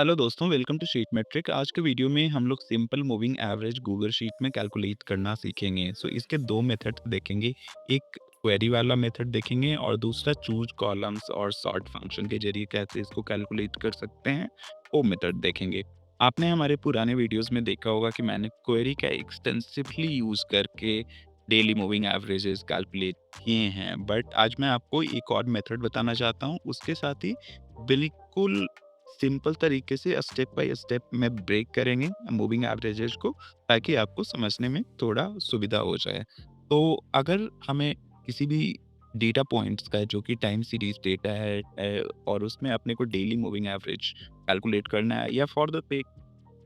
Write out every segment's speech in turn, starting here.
Hello दोस्तों, welcome to sheet metric. आज के वीडियो में हम लोग simple moving average Google sheet में कैलकुलेट करना सीखेंगे। इसके दो मेथड देखेंगे। एक क्वेरी वाला मेथड देखेंगे और दूसरा चूज कॉलम्स और सॉर्ट फंक्शन के जरिए कैसे इसको कैलकुलेट कर सकते हैं, वो मेथड देखेंगे। आपने हमारे पुराने वीडियोस में देखा होगा कि मैंने क्वेरी का एक्सटेंसिवली यूज करके डेली मूविंग एवरेजेस कैलकुलेट किए हैं, बट आज मैं आपको एक और मेथड बताना चाहता हूँ। उसके साथ ही बिल्कुल सिंपल तरीके से स्टेप बाय स्टेप में ब्रेक करेंगे मूविंग एवरेजेस को, ताकि आपको समझने में थोड़ा सुविधा हो जाए। तो अगर हमें किसी भी डेटा पॉइंट्स का जो कि टाइम सीरीज डेटा है और उसमें अपने को डेली मूविंग एवरेज कैलकुलेट करना है या for the pay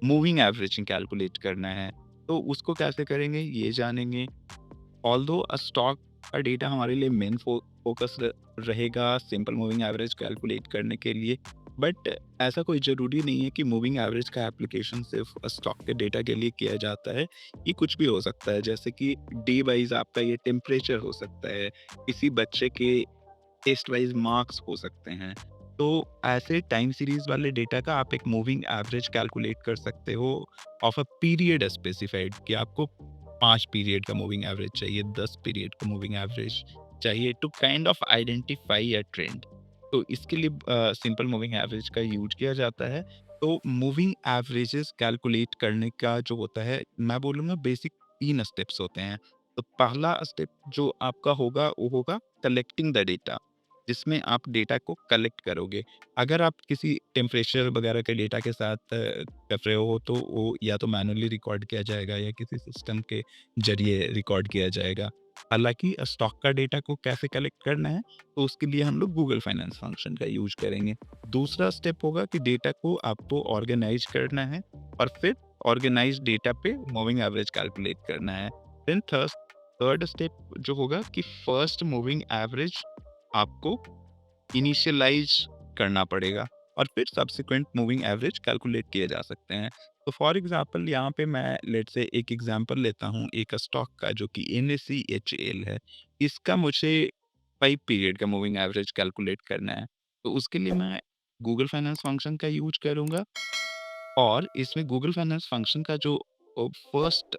moving averaging calculate करना है, तो उसको कैसे करेंगे ये जानेंगे। ऑल्दो स्टॉक का डेटा हमारे लिए मेन फोकस रहेगा सिंपल मूविंग एवरेज कैलकुलेट करने के लिए, बट ऐसा कोई ज़रूरी नहीं है कि मूविंग एवरेज का एप्लीकेशन सिर्फ स्टॉक के डेटा के लिए किया जाता है। ये कुछ भी हो सकता है, जैसे कि डे वाइज आपका ये टेम्परेचर हो सकता है, किसी बच्चे के टेस्ट वाइज मार्क्स हो सकते हैं। तो ऐसे टाइम सीरीज वाले डेटा का आप एक मूविंग एवरेज कैलकुलेट कर सकते हो ऑफ अ पीरियड स्पेसिफाइड, कि आपको 5 पीरियड का मूविंग एवरेज चाहिए, 10 पीरियड का मूविंग एवरेज चाहिए, to kind of identify a trend. तो इसके लिए सिंपल मूविंग एवरेज का यूज किया जाता है। तो मूविंग एवरेजेस कैलकुलेट करने का जो होता है, मैं बोलूँगा बेसिक 3 स्टेप्स होते हैं। तो पहला स्टेप जो आपका होगा वो होगा कलेक्टिंग द डेटा, जिसमें आप डेटा को कलेक्ट करोगे। अगर आप किसी टेम्परेचर वगैरह के डेटा के साथ कर रहे हो, तो वो या तो मैनुअली रिकॉर्ड किया जाएगा या किसी सिस्टम के ज़रिए रिकॉर्ड किया जाएगा। हालाँकि स्टॉक का डेटा को कैसे कलेक्ट करना है, तो उसके लिए हम लोग गूगल फाइनेंस फंक्शन का यूज़ करेंगे। दूसरा स्टेप होगा कि डेटा को आपको ऑर्गेनाइज़ करना है और फिर ऑर्गेनाइज़्ड डेटा पे मूविंग एवरेज कैलकुलेट करना है। देन थर्ड स्टेप जो होगा कि फर्स्ट मूविंग एवरेज आपको इनिशियलाइज करना पड़ेगा और फिर सब्सिक्वेंट मूविंग एवरेज कैलकुलेट किए जा सकते हैं। तो फॉर एग्जांपल यहाँ पे मैं लेट से एक एग्जांपल लेता हूँ एक स्टॉक का, जो कि NSE HAL है। इसका मुझे 5 पीरियड का मूविंग एवरेज कैलकुलेट करना है। तो उसके लिए मैं गूगल फाइनेंस फंक्शन का यूज करूंगा और इसमें गूगल फाइनेंस फंक्शन का जो फर्स्ट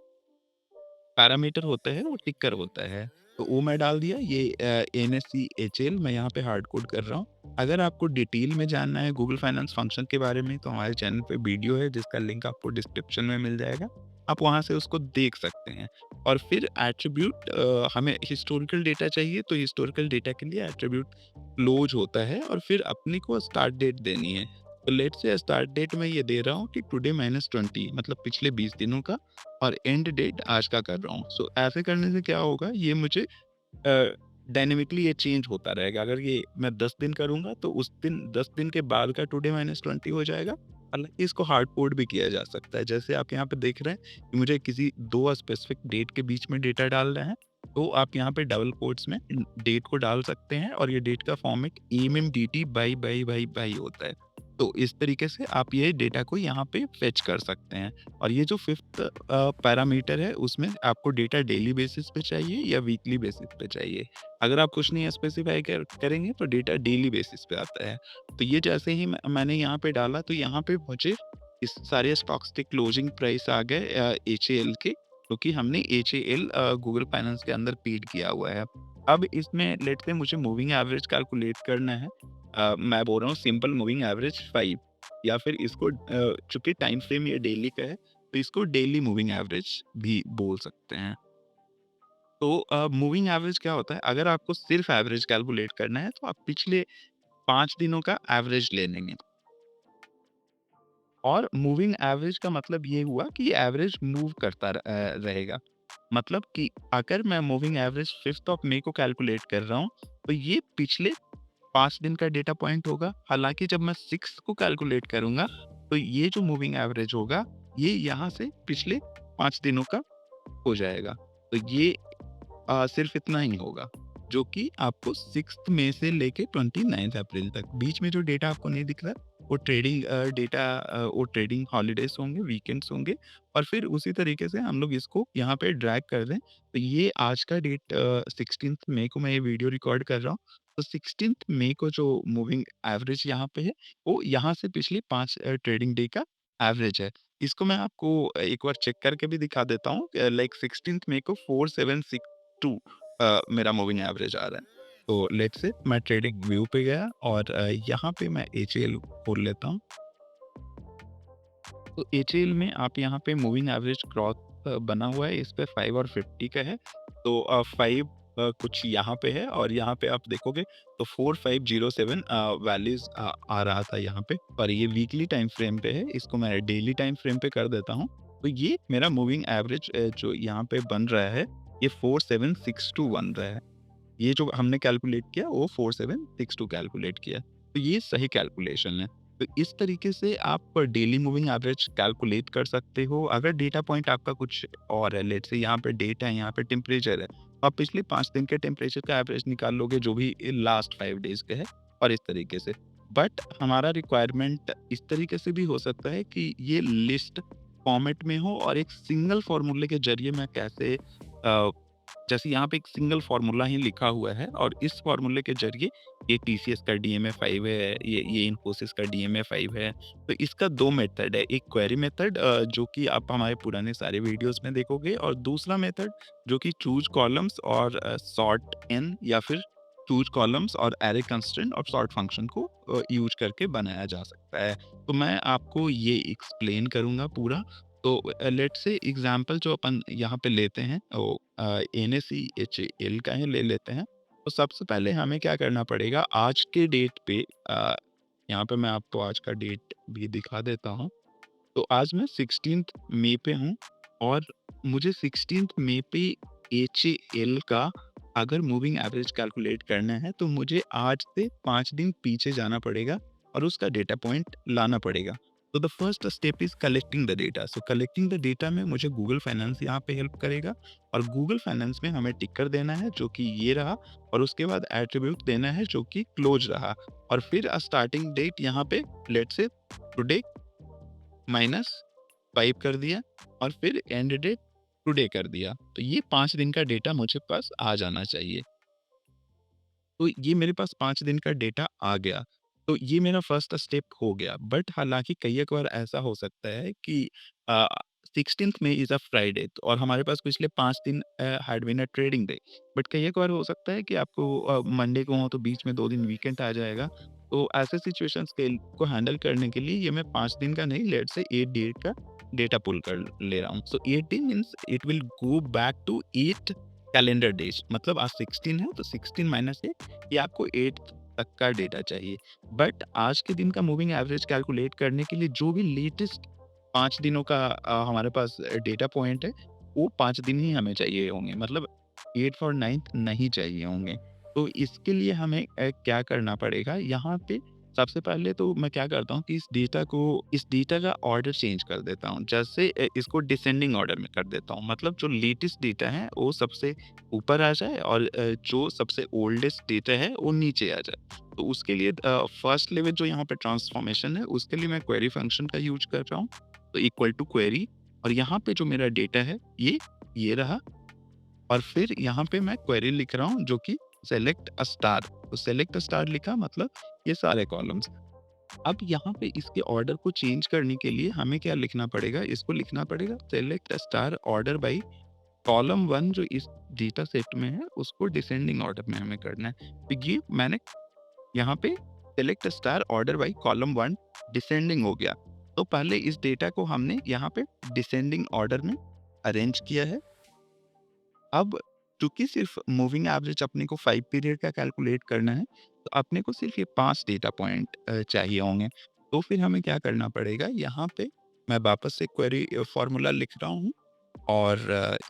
पैरामीटर होता है वो टिकर होता है। तो वो मैं डाल दिया, ये NSE HAL मैं यहाँ पे हार्ड कोड कर रहा हूँ। अगर आपको डिटेल में जानना है गूगल फाइनेंस फंक्शन के बारे में, तो हमारे चैनल पे वीडियो है जिसका लिंक आपको डिस्क्रिप्शन में मिल जाएगा। आप वहाँ से उसको देख सकते हैं। और फिर एट्रीब्यूट, हमें हिस्टोरिकल डेटा चाहिए, तो हिस्टोरिकल डेटा के लिए एट्रीब्यूट क्लोज होता है और फिर अपने को स्टार्ट डेट देनी है। तो लेट्स से स्टार्ट डेट मैं ये दे रहा हूँ कि टुडे -20, मतलब पिछले 20 दिनों का, और एंड डेट आज का कर रहा हूँ। सो ऐसे करने से क्या होगा, ये मुझे डायनामिकली ये चेंज होता रहेगा। अगर ये मैं 10 दिन करूँगा, तो उस दिन 10 दिन के बाद का टुडे -20 हो जाएगा। हालाँकि इसको हार्ड कोड भी किया जा सकता है। जैसे आप यहाँ पे देख रहे हैं कि मुझे किसी 2 स्पेसिफिक डेट के बीच में डेटा डालना है, तो आप यहाँ पे डबल कोट्स में डेट को डाल सकते हैं और ये डेट का फॉर्मेट एमएमडीटी बाई होता है। तो इस तरीके से आप ये डेटा को यहाँ पे फेच कर सकते हैं। और ये जो 5th पैरामीटर है, उसमें आपको डेटा डेली बेसिस पे चाहिए या वीकली बेसिस पे चाहिए। अगर आप कुछ नहीं स्पेसिफाई करेंगे, तो डेटा डेली बेसिस पे आता है। तो ये जैसे ही मैंने यहाँ पे डाला, तो यहाँ पे मुझे इस सारे स्टॉक्स के क्लोजिंग प्राइस आ गए HAL के, क्योंकि हमने HAL गूगल फाइनेंस के अंदर फीड किया हुआ है। अब इसमें लेट्स से मुझे मूविंग एवरेज कैलकुलेट करना है। मैं बोल रहा हूँ सिंपल मूविंग एवरेज 5, या फिर इसको चूँकि टाइम फ्रेम ये डेली का है, तो इसको डेली मूविंग एवरेज भी बोल सकते हैं। तो मूविंग एवरेज क्या होता है, अगर आपको सिर्फ एवरेज कैलकुलेट करना है, तो आप पिछले 5 दिनों का एवरेज ले लेंगे। और मूविंग एवरेज का मतलब ये हुआ कि एवरेज मूव करता रहेगा। मतलब कि अगर मैं moving average 5th of May को कैलकुलेट कर रहा हूँ, तो ये पिछले 5 दिन का डेटा पॉइंट होगा। हालाँकि जब मैं 6th को कैलकुलेट करूँगा, तो ये जो मूविंग एवरेज होगा, ये यहाँ से पिछले 5 दिनों का हो जाएगा। तो ये सिर्फ़ इतना ही होगा, जो कि आपको 6th मई से लेके 29th अप्रैल तक, बीच में जो डेटा आपको नहीं दिख रहा, वो ट्रेडिंग वो ट्रेडिंग हॉलिडेज़ होंगे, वीकेंड्स होंगे और फिर उसी तरीके से हम लोग इसको यहाँ पे ड्रैग कर दें। तो ये आज का डेट 16th मई को मैं ये वीडियो रिकॉर्ड कर रहा हूँ। तो 16th मई को जो मूविंग एवरेज यहाँ पे है, वो यहाँ से पिछले 5 ट्रेडिंग डे का एवरेज है। इसको मैं आपको एक बार चेक करके भी दिखा देता हूँ। लाइक 16th मई को 4762 मेरा मूविंग एवरेज आ रहा है। तो लेट्स से मैं ट्रेडिंग व्यू पे गया और यहाँ पे मैं एचएल खोल लेता हूँ। तो एचएल में आप यहाँ पे मूविंग एवरेज क्रॉस बना हुआ है, इस पे 5 और 50 का है। तो 5 कुछ यहाँ पे है और यहाँ पे आप देखोगे तो 4507 वैल्यूज आ रहा था यहाँ पे, पर ये वीकली टाइम फ्रेम पे है। इसको मैं डेली टाइम फ्रेम पे कर देता हूँ। तो ये मेरा मूविंग एवरेज जो यहाँ पे बन रहा है, ये 4762 बन रहा है। ये जो हमने कैलकुलेट किया वो 4762 कैलकुलेट किया। तो ये सही कैलकुलेशन है। तो इस तरीके से आप डेली मूविंग एवरेज कैलकुलेट कर सकते हो। अगर डेटा पॉइंट आपका कुछ और है, लेट्स से यहाँ पे डेट है, यहाँ पे टेम्परेचर है, आप पिछले 5 दिन के टेम्परेचर का एवरेज निकाल लोगे जो भी लास्ट 5 डेज़ के है और इस तरीके से। बट हमारा रिक्वायरमेंट इस तरीके से भी हो सकता है कि ये लिस्ट फॉर्मेट में हो और एक सिंगल फ़ॉर्मूले के ज़रिए मैं कैसे जैसे यहाँ पे एक सिंगल फ़ॉर्मूला ही लिखा हुआ है और इस फ़ॉर्मूले के ज़रिए ये टीसीएस का डीएमए 5 है, ये इन्फोसिस का डीएमए 5 है। तो इसका 2 मेथड है, एक क्वेरी मेथड जो कि आप हमारे पुराने सारे वीडियोज़ में देखोगे और दूसरा मेथड जो कि चूज़ कॉलम्स और सॉर्ट इन या फिर चूज़ कॉलम्स और एरे कंस्ट्रेंट और सॉर्ट फंक्शन को यूज़ करके बनाया जा सकता है। तो मैं आपको ये एक्सप्लेन करूँगा पूरा। तो लेट्स से एग्जांपल जो अपन यहाँ पे लेते हैं वो NaCHAl का ही ले लेते हैं। तो सबसे पहले हमें क्या करना पड़ेगा आज के डेट पे यहाँ पे मैं आपको आज का डेट भी दिखा देता हूँ। तो आज मैं 16th मई पे हूँ और मुझे 16th मई पे HAL का अगर मूविंग एवरेज कैलकुलेट करना है तो मुझे आज से 5 दिन पीछे जाना पड़ेगा और उसका डेटा पॉइंट लाना पड़ेगा। तो the first step is collecting the data. So collecting the data में मुझे गूगल फाइनेंस यहाँ पे हेल्प करेगा और गूगल फाइनेंस में हमें टिकर देना है जो कि ये रहा और उसके बाद एट्रीब्यूट देना है जो कि क्लोज रहा और फिर स्टार्टिंग डेट यहाँ पे लेट्स से टुडे -5 कर दिया और फिर एंड डेट टुडे कर दिया। तो ये 5 दिन का डेटा मुझे पास आ जाना चाहिए। तो ये मेरे पास 5 दिन का डेटा आ गया। तो ये मेरा फर्स्ट स्टेप हो गया। बट हालाँकि कई एक बार ऐसा हो सकता है कि अ, 16th में इज़ अ फ्राइडे और हमारे पास पिछले 5 दिन had been a trading day. But कई एक बार हो सकता है कि आपको मंडे को हो तो बीच में 2 दिन वीकेंड आ जाएगा। तो ऐसे सिचुएशंस को हैंडल करने के लिए ये मैं 5 दिन का नहीं लेट्स से 8 डे का डेटा पुल कर ले रहा हूँ। So 8 day means it will go back to 8 calendar days. मतलब आज 16 है तो 16 माइनस 8 ये आपको 8 तक का डेटा चाहिए। बट आज के दिन का मूविंग एवरेज कैलकुलेट करने के लिए जो भी लेटेस्ट 5 दिनों का हमारे पास डेटा पॉइंट है, वो 5 दिन ही हमें चाहिए होंगे। मतलब 8th और 9th नहीं चाहिए होंगे। तो इसके लिए हमें क्या करना पड़ेगा, यहाँ पे सबसे पहले तो मैं क्या करता हूँ कि इस डेटा का ऑर्डर चेंज कर देता हूँ। जैसे इसको डिसेंडिंग ऑर्डर में कर देता हूँ। मतलब जो लेटेस्ट डेटा है, वो सबसे ऊपर आ जाए और जो सबसे ओल्डेस्ट डेटा है वो नीचे आ जाए। तो उसके लिए फर्स्ट लेवल जो यहाँ पे ट्रांसफॉर्मेशन है उसके लिए मैं क्वेरी फंक्शन का यूज़ कर रहा हूँ। तो इक्वल टू क्वेरी और यहाँ पे जो मेरा डेटा है ये रहा और फिर यहाँ पे मैं क्वेरी लिख रहा हूँ जो कि सेलेक्ट अ स्टार। तो सेलेक्ट अ स्टार लिखा मतलब ये सारे कॉलम्स। अब यहाँ पे इसके ऑर्डर को चेंज करने के लिए हमें क्या लिखना पड़ेगा? इसको लिखना पड़ेगा select a star order by column 1 जो इस डेटा सेट में है उसको डिसेंडिंग ऑर्डर में हमें करना है। तो ये मैंने यहाँ पे select star order by column 1 descending हो गया। तो पहले इस डेटा को हमने यहाँ पे डिसेंडिंग ऑर्डर में अरेंज किया है। अब चूँकि सिर्फ़ मूविंग एवरेज अपने को 5 पीरियड का कैलकुलेट करना है, तो अपने को सिर्फ़ ये 5 डेटा पॉइंट चाहिए होंगे। तो फिर हमें क्या करना पड़ेगा, यहाँ पे मैं वापस से क्वेरी फ़ॉर्मूला लिख रहा हूँ और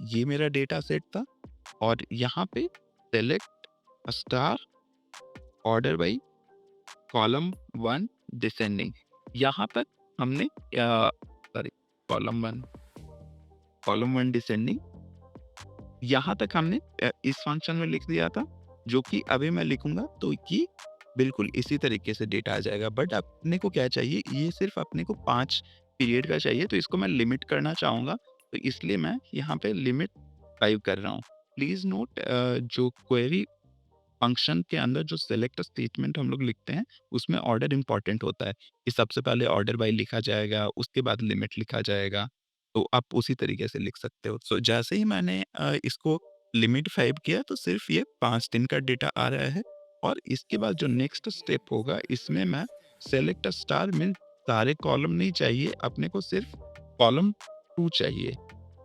ये मेरा डेटा सेट था और यहाँ पे select star order by column 1 descending यहाँ तक हमने सॉरी कॉलम 1 डिसेंडिंग यहाँ तक हमने इस फंक्शन में लिख दिया था, जो कि अभी मैं लिखूँगा तो ये बिल्कुल इसी तरीके से डेटा आ जाएगा। बट अपने को क्या चाहिए, ये सिर्फ़ अपने को 5 पीरियड का चाहिए, तो इसको मैं लिमिट करना चाहूँगा, तो इसलिए मैं यहाँ पे लिमिट 5 कर रहा हूँ। प्लीज़ नोट जो क्वेरी फंक्शन के अंदर जो सेलेक्ट स्टेटमेंट हम लोग लिखते हैं, उसमें ऑर्डर इम्पोर्टेंट होता है कि सबसे पहले ऑर्डर बाय लिखा जाएगा, उसके बाद लिमिट लिखा जाएगा। तो आप उसी तरीके से लिख सकते हो। सो जैसे ही मैंने इसको लिमिट 5 किया, तो सिर्फ़ ये 5 दिन का डेटा आ रहा है और इसके बाद जो नेक्स्ट स्टेप होगा, इसमें मैं सेलेक्ट स्टार मीन सारे कॉलम नहीं चाहिए, अपने को सिर्फ़ कॉलम 2 चाहिए।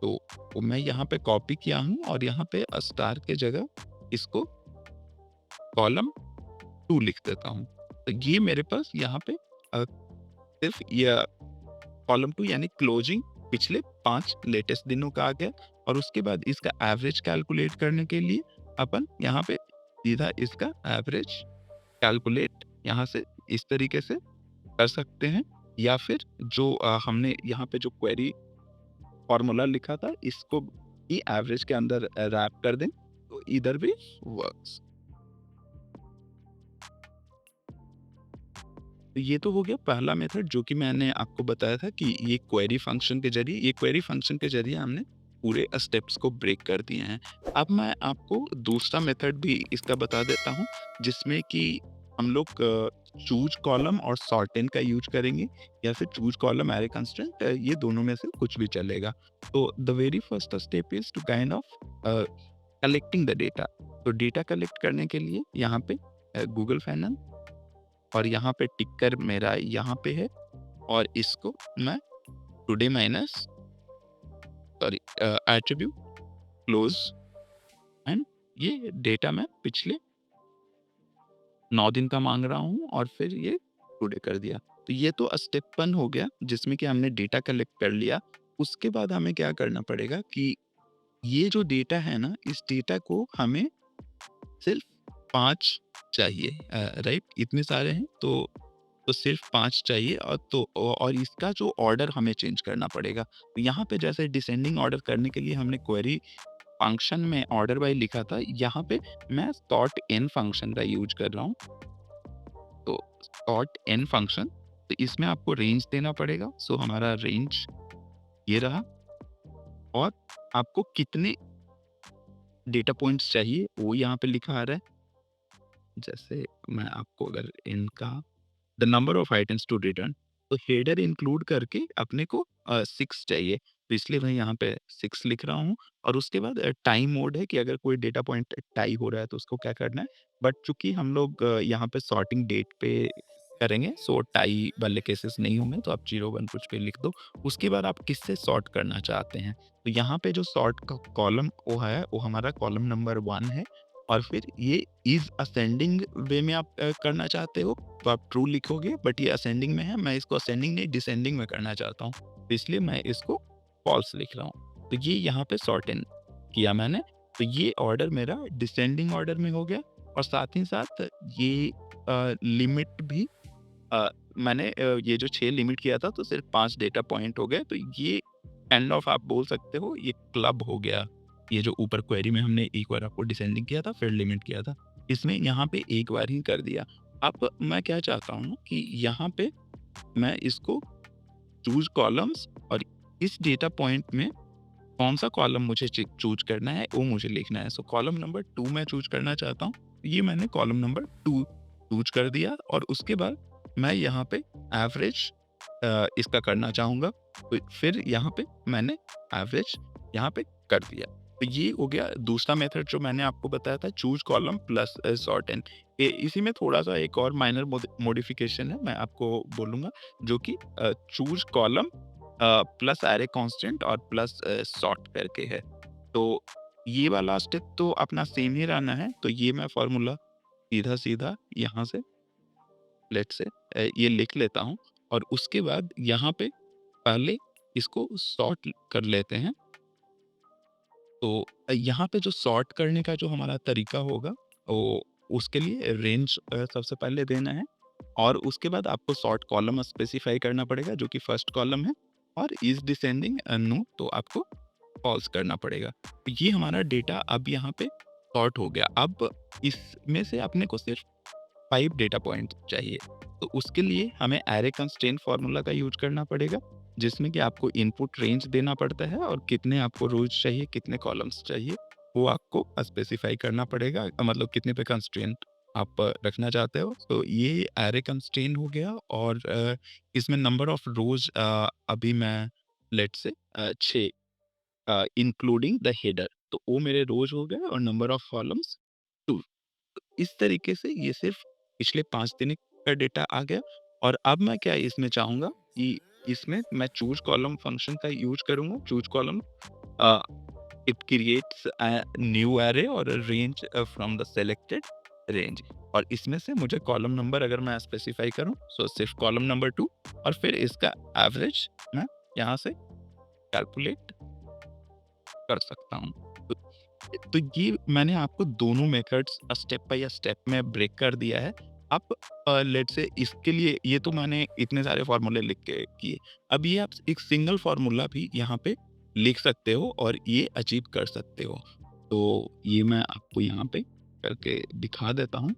तो वो मैं यहाँ पे कॉपी किया हूँ और यहाँ पे स्टार के जगह इसको कॉलम 2 लिख देता हूँ। तो ये मेरे पास यहाँ पे सिर्फ़ ये कॉलम 2 यानी क्लोजिंग पिछले 5 लेटेस्ट दिनों का आ गया और उसके बाद इसका एवरेज कैलकुलेट करने के लिए अपन यहाँ पे सीधा इसका एवरेज कैलकुलेट यहाँ से इस तरीके से कर सकते हैं या फिर जो हमने यहाँ पे जो क्वेरी फ़ॉर्मूला लिखा था इसको ही एवरेज के अंदर रैप कर दें, तो इधर भी वर्क्स। तो ये तो हो गया पहला मेथड जो कि मैंने आपको बताया था कि ये क्वेरी फंक्शन के ज़रिए हमने पूरे स्टेप्स को ब्रेक कर दिए हैं। अब मैं आपको दूसरा मेथड भी इसका बता देता हूँ, जिसमें कि हम लोग चूज़ कॉलम और सॉर्टेन का यूज़ करेंगे या फिर चूज़ कॉलम एरे कंस्ट्रेंट, ये दोनों में से कुछ भी चलेगा। तो the very first step is to kind of collecting the data. तो डेटा कलेक्ट करने के लिए यहाँ पे गूगल फाइनेंस और यहाँ पे टिकर मेरा यहाँ पे है और इसको मैं today minus sorry attribute close and ये डेटा मैं पिछले 9 दिन का मांग रहा हूँ और फिर ये टुडे कर दिया। तो ये तो स्टेप 1 हो गया जिसमें कि हमने डेटा कलेक्ट कर लिया। उसके बाद हमें क्या करना पड़ेगा कि ये जो डेटा है ना, इस डेटा को हमें सिर्फ 5 चाहिए, राइट? इतने सारे हैं तो सिर्फ 5 चाहिए और और इसका जो ऑर्डर हमें चेंज करना पड़ेगा। तो यहाँ पे जैसे डिसेंडिंग ऑर्डर करने के लिए हमने क्वेरी फंक्शन में ऑर्डर बाय लिखा था, यहाँ पे मैं सॉर्ट इन फंक्शन का यूज़ कर रहा हूँ। तो सॉर्ट इन फंक्शन, तो इसमें आपको रेंज देना पड़ेगा। सो हमारा रेंज ये रहा और आपको कितने डेटा पॉइंट्स चाहिए वो यहाँ पे लिखा आ रहा है। जैसे मैं आपको अगर इनका the number of items to return, तो हेडर इंक्लूड करके अपने को 6 चाहिए, तो इसलिए मैं यहाँ पे 6 लिख रहा हूँ और उसके बाद टाइम मोड है कि अगर कोई डेटा पॉइंट टाई हो रहा है तो उसको क्या करना है। बट चूंकि हम लोग यहाँ पे सॉर्टिंग डेट पे करेंगे, सो टाई वाले केसेस नहीं होंगे, तो आप 0 1 कुछ पे लिख दो। उसके बाद आप किससे सॉर्ट करना चाहते हैं, तो यहाँ पे जो सॉर्ट का कॉलम वो है वो हमारा कॉलम नंबर 1 है और फिर ये इज असेंडिंग वे में आप करना चाहते हो तो आप ट्रू लिखोगे, बट ये असेंडिंग में है, मैं इसको असेंडिंग नहीं डिसेंडिंग में करना चाहता हूँ, तो इसलिए मैं इसको फॉल्स लिख रहा हूँ। तो ये यहाँ पे सॉर्ट इन किया मैंने, तो ये ऑर्डर मेरा डिसेंडिंग ऑर्डर में हो गया और साथ ही साथ ये लिमिट भी मैंने ये जो 6 लिमिट किया था तो सिर्फ 5 डेटा पॉइंट हो गए, तो ये काइंड ऑफ आप बोल सकते हो ये क्लब हो गया। ये जो ऊपर क्वेरी में हमने एक बार आपको डिसेंडिंग किया था, फिर लिमिट किया था, इसमें यहाँ पे एक बार ही कर दिया। अब मैं क्या चाहता हूँ कि यहाँ पे मैं इसको चूज़ कॉलम्स और इस डेटा पॉइंट में कौन-सा कॉलम मुझे चूज़ करना है, वो मुझे लिखना है। सो कॉलम नंबर 2 मैं चूज़ करना चाहता हूँ। ये मैंने कॉलम नंबर 2 चूज़ कर दिया और उसके बाद मैं यहाँ पे एवरेज इसका करना चाहूँगा। तो फिर यहाँ पे मैंने एवरेज यहाँ पे कर दिया। तो ये हो गया दूसरा मेथड जो मैंने आपको बताया था, चूज़ कॉलम प्लस सॉर्ट इन। इसी में थोड़ा-सा एक और माइनर मॉडिफिकेशन है, मैं आपको बोलूँगा, जो कि choose column plus array constant और प्लस सॉर्ट करके है। तो ये वाला स्टेप तो अपना सेम ही रहना है। तो ये मैं फ़ॉर्मूला सीधा-सीधा यहाँ से लेट्स से ये लिख लेता हूँ और उसके बाद यहाँ पे पहले इसको सॉर्ट कर लेते हैं। तो यहाँ पे जो सॉर्ट करने का जो हमारा तरीका होगा, वो उसके लिए रेंज सबसे पहले देना है और उसके बाद आपको सॉर्ट कॉलम स्पेसिफाई करना पड़ेगा जो कि फर्स्ट कॉलम है और इज डिसेंडिंग नो, तो आपको फॉल्स करना पड़ेगा। तो ये हमारा डेटा अब यहाँ पे सॉर्ट हो गया। अब इसमें से अपने को सिर्फ 5 डेटा पॉइंट चाहिए। तो उसके लिए हमें एरे कंस्ट्रेंट फ़ॉर्मूला का यूज़ करना पड़ेगा, जिसमें कि आपको इनपुट रेंज देना पड़ता है और कितने आपको रोज़ चाहिए, कितने कॉलम्स चाहिए, वो आपको स्पेसिफ़ाई करना पड़ेगा। मतलब कितने पे कंस्ट्रेंट आप रखना चाहते हो। तो ये एरे कंस्ट्रेंट हो गया और इसमें नंबर ऑफ रोज़ अभी मैं let's say 6 including the header, तो वो मेरे रोज़ हो गए और नंबर ऑफ कॉलम्स 2। इस तरीके से ये सिर्फ़ पिछले 5 दिन का डेटा आ गया और अब मैं क्या इसमें चाहूँगा कि इसमें मैं चूज़ कॉलम फंक्शन का यूज़ करूँगा। Choose column a, it creates a new अरे और अ range from the selected range, और इसमें से मुझे कॉलम नंबर अगर मैं स्पेसिफ़ाई करूँ, सो सिर्फ़ कॉलम नंबर 2 और फिर इसका एवरेज मैं यहाँ से कैलकुलेट कर सकता हूँ। तो ये मैंने आपको दोनों मेथड्स स्टेप बाय स्टेप में ब्रेक कर दिया है। आप लेट्स से इसके लिए ये तो मैंने इतने सारे फ़ॉर्मूले लिख के किए। अब ये आप एक सिंगल फ़ॉर्मूला भी यहाँ पे लिख सकते हो और ये अचीव कर सकते हो। तो ये मैं आपको यहाँ पे करके दिखा देता हूँ।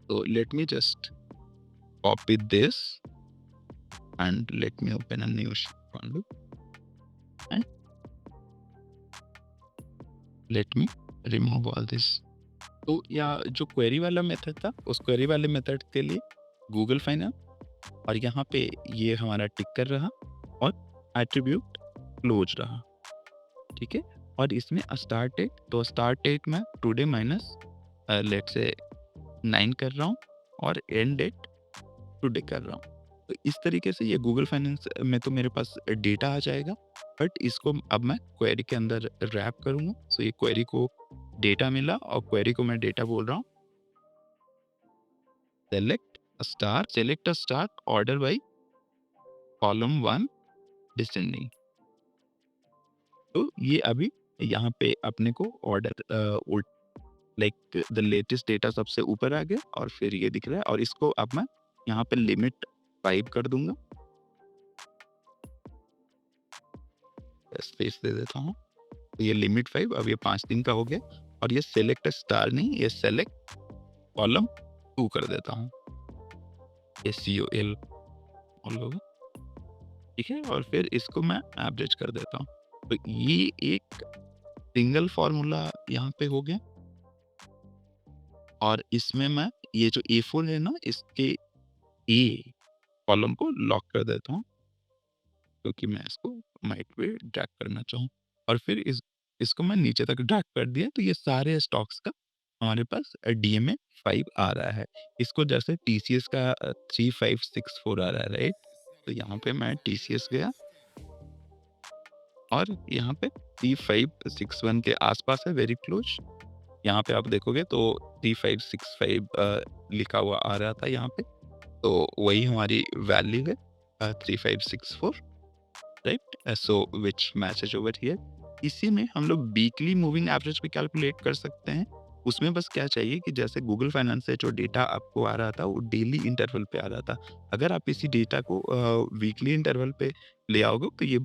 तो let me just copy this and let me open a new folder and let me remove all this. तो या जो क्वेरी वाला मेथड था, उस क्वेरी वाले मेथड के लिए गूगल फाइनल और यहाँ पे ये हमारा टिकर रहा और एट्रीब्यूट क्लोज रहा, ठीक है? और इसमें स्टार्ट डेट, तो स्टार्ट डेट मैं टुडे माइनस लेट्स से 9 कर रहा हूँ और एंड डेट टुडे कर रहा हूँ। तो इस तरीके से ये गूगल फाइनेंस में तो मेरे पास डेटा आ जाएगा, बट इसको अब मैं क्वेरी के अंदर रैप करूँगा। सो ये क्वेरी को डेटा मिला और क्वेरी को मैं डेटा बोल रहा हूँ, select a star order by column 1 descending. तो ये अभी यहाँ पे अपने को order like the latest data सबसे ऊपर आ गया और फिर ये दिख रहा है और इसको अब मैं यहाँ पे लिमिट 5 कर दूंगा, स्पेस दे देता हूँ। तो ये लिमिट 5 अब ये 5 दिन का हो गया और ये सेलेक्ट स्टार नहीं, ये सेलेक्ट कॉलम 2 कर देता हूँ, ये COL होगा, ठीक है? और फिर इसको मैं एवरेज कर देता हूँ। तो ये एक सिंगल फॉर्मूला यहाँ पे हो गया और इसमें मैं ये जो A4 है ना, इसके ए कॉलम को लॉक कर देता हूँ, क्योंकि मैं इसको माइट पे ड्रैग करना चाहूँ और फिर इसको मैं नीचे तक ड्रैग कर दिया, तो ये सारे स्टॉक्स का हमारे पास DMA 5 आ रहा है। इसको जैसे TCS का 3564 आ रहा है, राइट? तो यहाँ पे मैं TCS गया और यहाँ पे 3561 के आसपास है, वेरी क्लोज। यहाँ पे आप देखोगे तो 3565 लिखा हुआ आ रहा था यहाँ पे, तो वही हमारी वैल्यू है 3564, right? So which matches over here. इसी में हम लोग वीकली मूविंग एवरेज भी कैलकुलेट कर सकते हैं। उसमें बस क्या चाहिए कि जैसे गूगल फाइनेंस से जो डेटा आपको आ रहा था वो डेली इंटरवल पे आ रहा था। अगर आप इसी डेटा को वीकली इंटरवल पे ले आओगे तो ये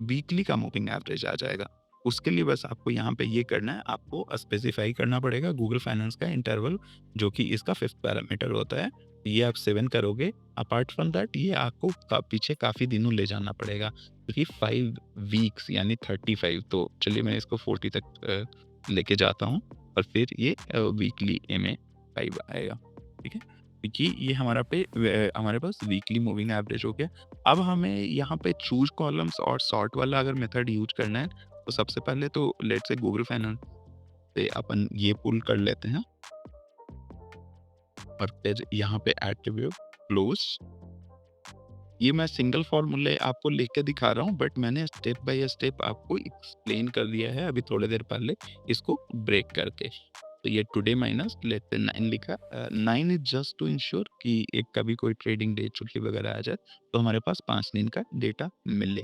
वीकली का मूविंग एवरेज आ जाएगा। उसके लिए बस आपको यहाँ पे ये करना है, आपको स्पेसिफाई करना पड़ेगा गूगल फाइनेंस का इंटरवल, जो कि इसका 5th पैरामीटर होता है। ये आप 7 करोगे। अपार्ट फ्रॉम दैट ये आपको पीछे काफ़ी दिनों ले जाना पड़ेगा, क्योंकि 5 वीक्स यानी 35, तो चलिए मैं इसको 40 तक लेके जाता हूँ और फिर ये वीकली MA 5 आएगा, ठीक है? क्योंकि ये हमारे पास वीकली मूविंग एवरेज हो गया। अब हमें यहाँ पे चूज़ कॉलम्स और सॉर्ट वाला अगर मेथड यूज़ करना है, तो सबसे पहले तो लेट्स से गूगल फाइनेंस से अपन ये पुल कर लेते हैं और फिर यहाँ पे एट्रीब्यूट क्लोज। ये मैं सिंगल फॉर्मूले आपको लिख के दिखा रहा हूँ, बट मैंने स्टेप बाय स्टेप आपको एक्सप्लेन कर दिया है अभी थोड़ी देर पहले इसको ब्रेक करके। तो ये टुडे माइनस लेट्स से 9 लिखा, 9 इज जस्ट टू इंश्योर कि एक कभी कोई ट्रेडिंग डे छुट्टी वगैरह आ जाए तो हमारे पास 5 दिन का डेटा मिले।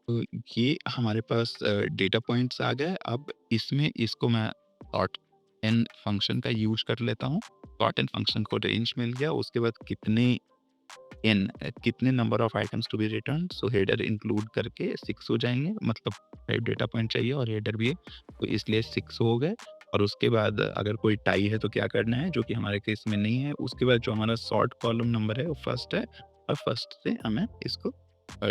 तो ये हमारे पास डेटा पॉइंट्स आ गए। अब इसमें इसको मैं सॉर्ट एन फंक्शन का यूज़ कर लेता हूँ। सॉर्ट एन फंक्शन को रेंज मिल गया, उसके बाद कितने number of items to be return, so header include करके 6 हो जाएँगे, मतलब 5 डेटा पॉइंट चाहिए और हेडर भी है, तो इसलिए 6 हो गए। और उसके बाद अगर कोई टाई है तो क्या करना है, जो कि हमारे केस में नहीं है। उसके बाद जो हमारा सॉर्ट कॉलम नंबर है वो फर्स्ट है और फर्स्ट से हमें इसको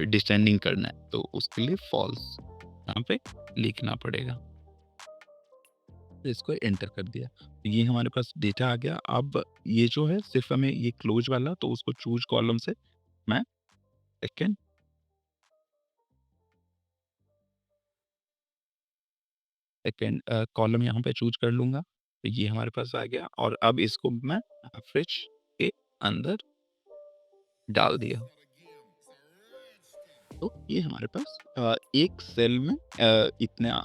डिसेंडिंग करना है, तो उसके लिए फॉल्स यहाँ पे लिखना पड़ेगा। तो इसको एंटर कर दिया, तो ये हमारे पास डेटा आ गया। अब ये जो है सिर्फ हमें ये क्लोज वाला, तो उसको चूज कॉलम से मैं सेकेंड सेकेंड कॉलम यहाँ पे चूज कर लूंगा, तो ये हमारे पास आ गया। और अब इसको मैं एवरेज के अंदर डाल दिया, तो ये हमारे पास एक सेल में इतना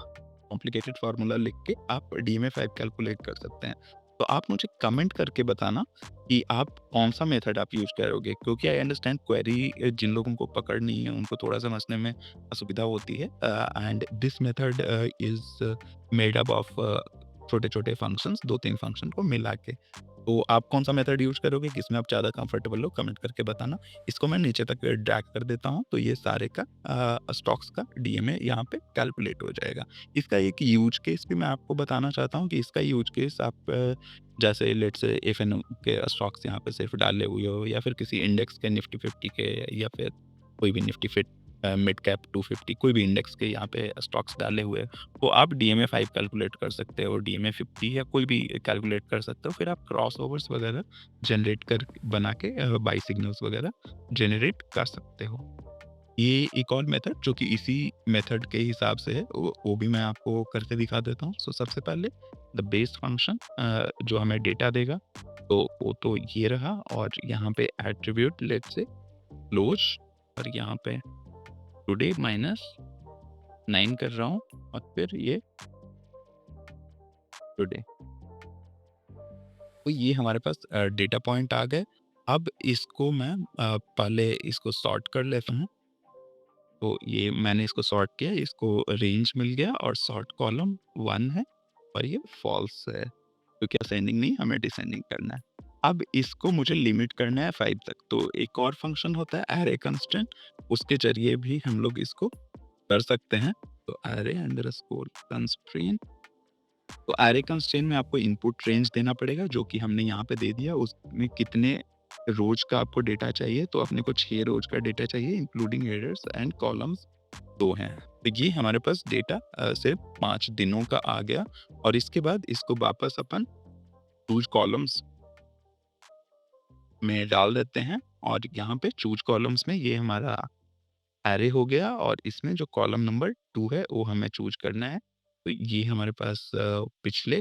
कॉम्प्लिकेटेड फार्मूला लिख के आप DMA5 कैलकुलेट कर सकते हैं। तो आप मुझे कमेंट करके बताना कि आप कौन-सा मेथड आप यूज़ करोगे, क्योंकि आई अंडरस्टैंड क्वेरी जिन लोगों को पकड़ नहीं है उनको थोड़ा समझने में असुविधा होती है, and this method is made up of छोटे-छोटे फंक्शंस, 2-3 फंक्शन को मिला के। तो आप कौन-सा मेथड यूज़ करोगे, किसमें आप ज़्यादा कंफर्टेबल हो, कमेंट करके बताना। इसको मैं नीचे तक ड्रैग कर देता हूँ, तो ये सारे का स्टॉक्स का DMA यहाँ पे कैलकुलेट हो जाएगा। इसका एक यूज़ केस भी मैं आपको बताना चाहता हूँ कि इसका यूज़ केस आप जैसे लेट्स से एफएनओ के स्टॉक्स यहाँ पे सिर्फ डाले हुए हो, या फिर किसी इंडेक्स के निफ्टी 50 के, या फिर कोई भी निफ्टी फिट मिड कैप 250 कोई भी इंडेक्स के यहाँ पे स्टॉक्स डाले हुए हैं, तो आप DMA5 कैलकुलेट कर सकते हो, DMA50 या कोई भी कैलकुलेट कर सकते हो। फिर आप क्रॉसओवर्स वगैरह जनरेट कर बना के बाई सिग्नल्स वगैरह जनरेट कर सकते हो। ये एक और मेथड जो कि इसी मेथड के हिसाब से है, वो भी मैं आपको करके दिखा देता हूँ। सो सबसे पहले द बेस फंक्शन जो हमें डेटा देगा, तो वो तो ये रहा। और यहाँ पे एट्रीब्यूट लेट्स से क्लोज, और यहाँ पे टुडे -9 कर रहा हूँ, और फिर ये टुडे। तो ये हमारे पास डेटा पॉइंट आ गए। अब इसको मैं पहले इसको सॉर्ट कर लेता हूँ। तो ये मैंने इसको सॉर्ट किया, इसको रेंज मिल गया, और सॉर्ट कॉलम 1 है और ये फॉल्स है, क्योंकि असेंडिंग नहीं, हमें डिसेंडिंग करना है। अब इसको मुझे लिमिट करना है 5 तक, तो एक और फंक्शन होता है अरे कंस्टेंट, उसके ज़रिए भी हम लोग इसको कर सकते हैं। तो अरे अंडरस्कोर कंस्ट्रेंट, तो अरे कंस्ट्रेंट में आपको इनपुट रेंज देना पड़ेगा, जो कि हमने यहाँ पे दे दिया। उसमें कितने रोज का आपको डेटा चाहिए, तो अपने को 6 रोज का डेटा चाहिए, इंक्लूडिंग हेडर्स एंड कॉलम्स 2 हैं। तो ये हमारे पास डेटा सिर्फ 5 दिनों का आ गया, और इसके बाद इसको वापस अपन चूज कॉलम्स में डाल देते हैं, और यहाँ पे चूज कॉलम्स में ये हमारा एरे हो गया, और इसमें जो कॉलम नंबर 2 है वो हमें चूज करना है। तो ये हमारे पास पिछले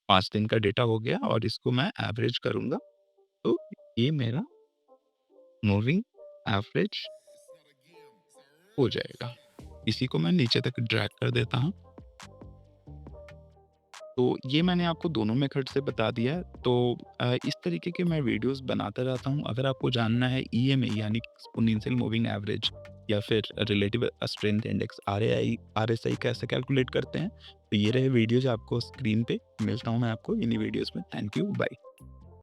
5 दिन का डेटा हो गया, और इसको मैं एवरेज करूँगा, तो ये मेरा मूविंग एवरेज हो जाएगा। इसी को मैं नीचे तक ड्रैग कर देता हूँ। तो ये मैंने आपको दोनों मेथड से बता दिया है। तो इस तरीके के मैं वीडियोस बनाता रहता हूँ। अगर आपको जानना है EMA यानी कि एक्स्पोनेंशियल मूविंग एवरेज, या फिर रिलेटिव स्ट्रेंथ इंडेक्स RSI कैसे कैलकुलेट करते हैं, तो ये रहे वीडियोज आपको स्क्रीन पे। मिलता हूँ मैं आपको इन्हीं वीडियोस में। Thank you, bye.